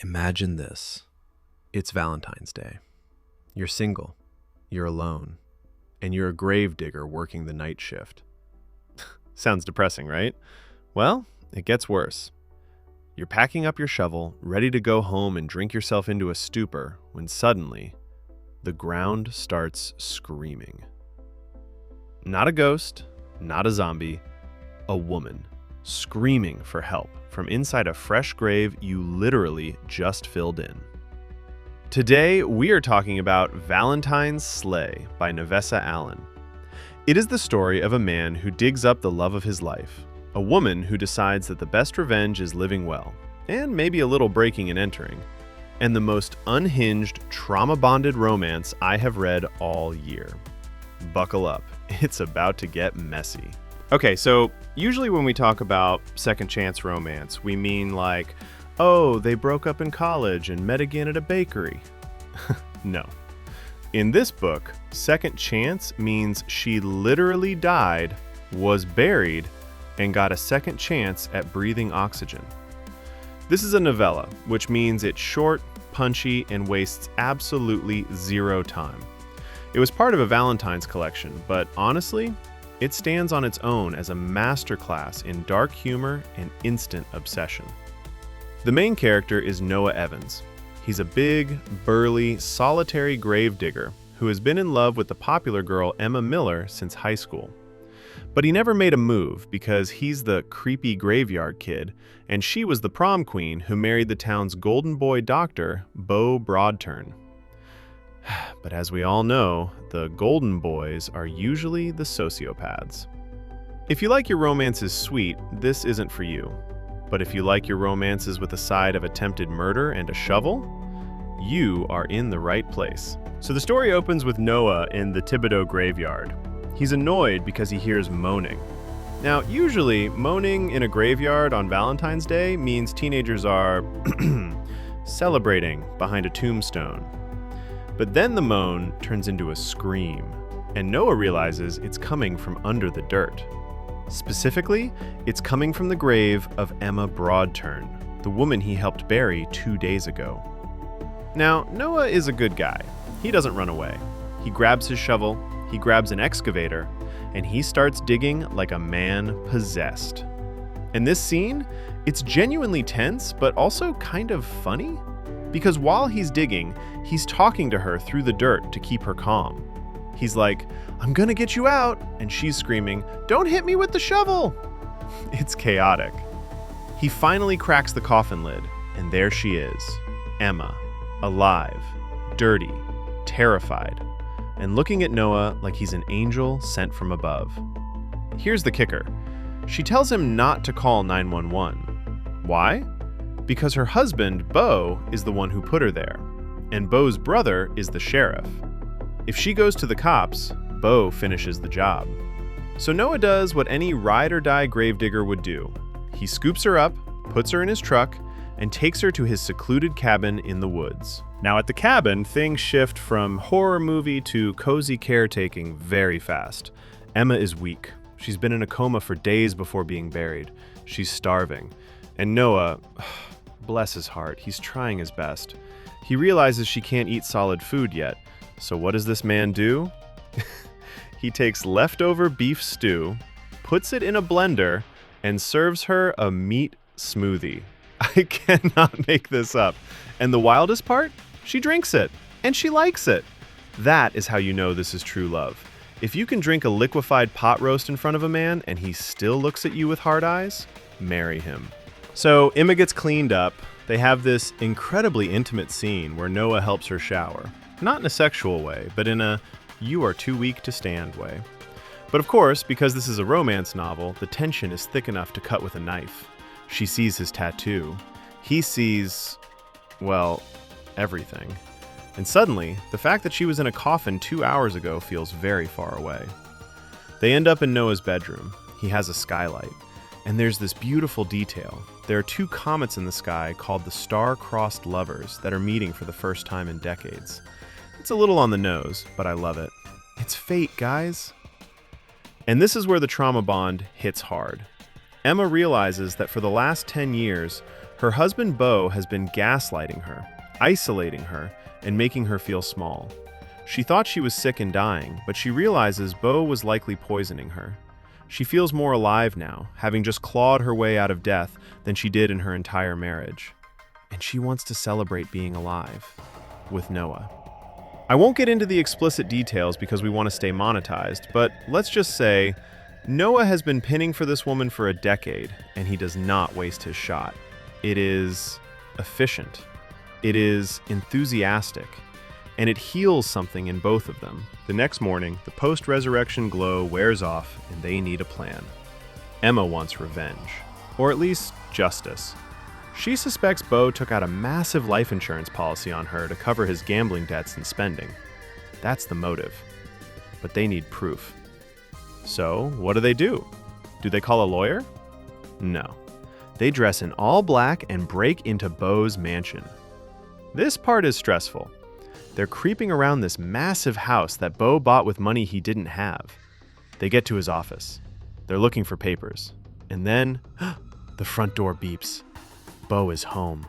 Imagine this. It's Valentine's Day. You're single, you're alone, and you're a gravedigger working the night shift. Sounds depressing, right? Well, it gets worse. You're packing up your shovel, ready to go home and drink yourself into a stupor, when suddenly, the ground starts screaming. Not a ghost, not a zombie, a woman, screaming for help from inside a fresh grave you literally just filled in. Today, we are talking about Valentines Slay by Navessa Allen. It is the story of a man who digs up the love of his life, a woman who decides that the best revenge is living well, and maybe a little breaking and entering, and the most unhinged, trauma-bonded romance I have read all year. Buckle up, it's about to get messy. Okay, so usually when we talk about second chance romance, we mean like, oh, they broke up in college and met again at a bakery. No. In this book, second chance means she literally died, was buried, and got a second chance at breathing oxygen. This is a novella, which means it's short, punchy, and wastes absolutely zero time. It was part of a Valentine's collection, but honestly, it stands on its own as a masterclass in dark humor and instant obsession. The main character is Noah Evans. He's a big, burly, solitary gravedigger who has been in love with the popular girl Emma Miller since high school. But he never made a move because he's the creepy graveyard kid, and she was the prom queen who married the town's golden boy doctor, Beau Broadturn. But as we all know, the golden boys are usually the sociopaths. If you like your romances sweet, this isn't for you. But if you like your romances with a side of attempted murder and a shovel, you are in the right place. So the story opens with Noah in the Thibodeau graveyard. He's annoyed because he hears moaning. Now, usually, moaning in a graveyard on Valentine's Day means teenagers are celebrating behind a tombstone. But then the moan turns into a scream, and Noah realizes it's coming from under the dirt. Specifically, it's coming from the grave of Emma Broadturn, the woman he helped bury 2 days ago. Now, Noah is a good guy. He doesn't run away. He grabs his shovel, he grabs an excavator, and he starts digging like a man possessed. And this scene, it's genuinely tense, but also kind of funny. Because while he's digging, he's talking to her through the dirt to keep her calm. He's like, "I'm gonna get you out," and she's screaming, "Don't hit me with the shovel!" It's chaotic. He finally cracks the coffin lid, and there she is, Emma, alive, dirty, terrified, and looking at Noah like he's an angel sent from above. Here's the kicker. She tells him not to call 911. Why? Because her husband, Beau, is the one who put her there, and Beau's brother is the sheriff. If she goes to the cops, Beau finishes the job. So Noah does what any ride-or-die gravedigger would do. He scoops her up, puts her in his truck, and takes her to his secluded cabin in the woods. Now at the cabin, things shift from horror movie to cozy caretaking very fast. Emma is weak. She's been in a coma for days before being buried. She's starving. And Noah, bless his heart, he's trying his best. He realizes she can't eat solid food yet. So what does this man do? He takes leftover beef stew, puts it in a blender, and serves her a meat smoothie. I cannot make this up. And the wildest part? She drinks it, and she likes it. That is how you know this is true love. If you can drink a liquefied pot roast in front of a man and he still looks at you with hard eyes, marry him. So Emma gets cleaned up. They have this incredibly intimate scene where Noah helps her shower. Not in a sexual way, but in a you are too weak to stand way. But of course, because this is a romance novel, the tension is thick enough to cut with a knife. She sees his tattoo. He sees, well, everything. And suddenly, the fact that she was in a coffin 2 hours ago feels very far away. They end up in Noah's bedroom. He has a skylight. And there's this beautiful detail. There are 2 comets in the sky called the star-crossed lovers that are meeting for the first time in decades. It's a little on the nose, but I love it. It's fate, guys. And this is where the trauma bond hits hard. Emma realizes that for the last 10 years, Her husband Bo has been gaslighting her, isolating her, and making her feel small. She thought she was sick and dying, but she realizes Bo was likely poisoning her. She feels more alive now, having just clawed her way out of death than she did in her entire marriage. And she wants to celebrate being alive with Noah. I won't get into the explicit details because we want to stay monetized, but let's just say Noah has been pinning for this woman for a decade, and he does not waste his shot. It is efficient. It is enthusiastic. And it heals something in both of them. The next morning, the post-resurrection glow wears off, and they need a plan. Emma wants revenge, or at least justice. She suspects Bo took out a massive life insurance policy on her to cover his gambling debts and spending. That's the motive. But they need proof. So, what do? Do they call a lawyer? No. They dress in all black and break into Bo's mansion. This part is stressful. They're creeping around this massive house that Bo bought with money he didn't have. They get to his office. They're looking for papers. And then, the front door beeps. Bo is home.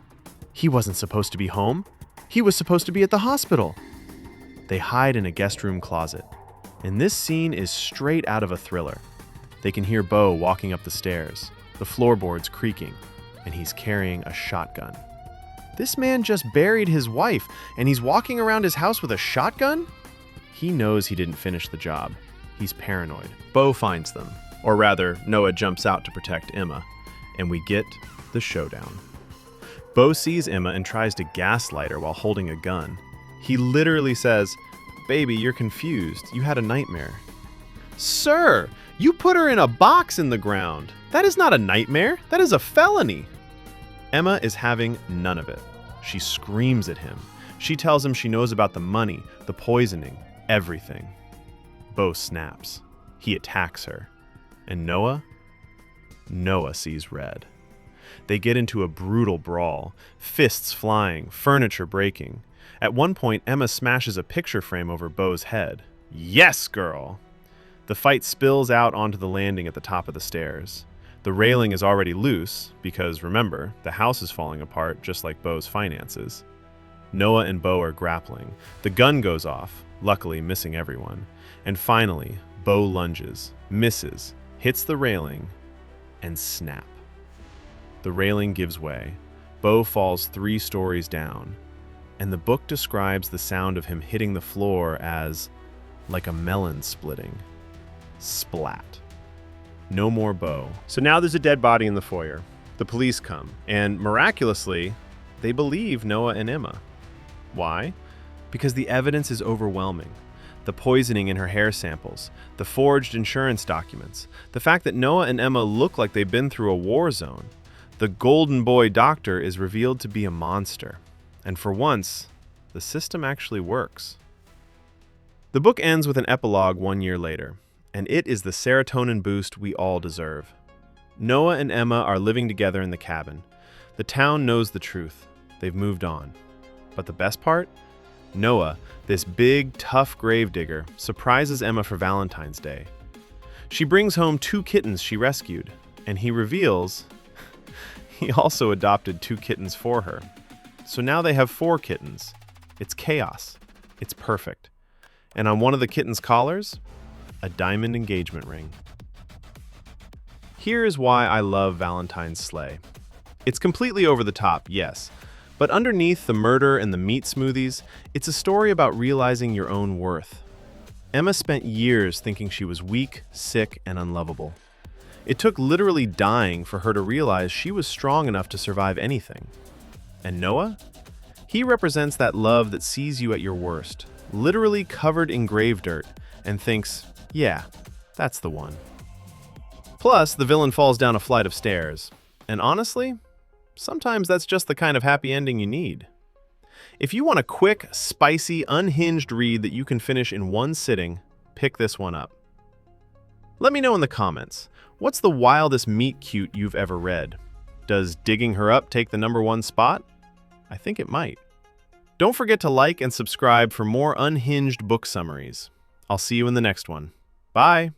He wasn't supposed to be home. He was supposed to be at the hospital. They hide in a guest room closet. And this scene is straight out of a thriller. They can hear Bo walking up the stairs, the floorboards creaking, and he's carrying a shotgun. This man just buried his wife, and he's walking around his house with a shotgun? He knows he didn't finish the job. He's paranoid. Bo finds them. Or rather, Noah jumps out to protect Emma, and we get the showdown. Bo sees Emma and tries to gaslight her while holding a gun. He literally says, "Baby, you're confused. You had a nightmare." "Sir, you put her in a box in the ground. That is not a nightmare. That is a felony." Emma is having none of it. She screams at him. She tells him she knows about the money, the poisoning, everything. Bo snaps. He attacks her. And Noah? Noah sees red. They get into a brutal brawl, fists flying, furniture breaking. At one point, Emma smashes a picture frame over Bo's head. Yes, girl! The fight spills out onto the landing at the top of the stairs. The railing is already loose because, remember, the house is falling apart just like Bo's finances. Noah and Bo are grappling. The gun goes off, luckily missing everyone. And finally, Bo lunges, misses, hits the railing, and snap. The railing gives way. Bo falls 3 stories down. And the book describes the sound of him hitting the floor as like a melon splitting. Splat. No more Bo. So now there's a dead body in the foyer. The police come, and miraculously, they believe Noah and Emma. Why? Because the evidence is overwhelming. The poisoning in her hair samples, the forged insurance documents, the fact that Noah and Emma look like they've been through a war zone. The golden boy doctor is revealed to be a monster. And for once, the system actually works. The book ends with an epilogue 1 year later, and it is the serotonin boost we all deserve. Noah and Emma are living together in the cabin. The town knows the truth. They've moved on. But the best part? Noah, this big, tough gravedigger, surprises Emma for Valentine's Day. She brings home 2 kittens she rescued, and he reveals he also adopted 2 kittens for her. So now they have 4 kittens. It's chaos. It's perfect. And on one of the kittens' collars, a diamond engagement ring. Here is why I love Valentines Slay. It's completely over the top, yes, but underneath the murder and the meat smoothies, it's a story about realizing your own worth. Emma spent years thinking she was weak, sick, and unlovable. It took literally dying for her to realize she was strong enough to survive anything. And Noah? He represents that love that sees you at your worst, literally covered in grave dirt, and thinks, yeah, that's the one. Plus, the villain falls down a flight of stairs. And honestly, sometimes that's just the kind of happy ending you need. If you want a quick, spicy, unhinged read that you can finish in one sitting, pick this one up. Let me know in the comments, what's the wildest meet cute you've ever read? Does digging her up take the #1 spot? I think it might. Don't forget to like and subscribe for more unhinged book summaries. I'll see you in the next one. Bye!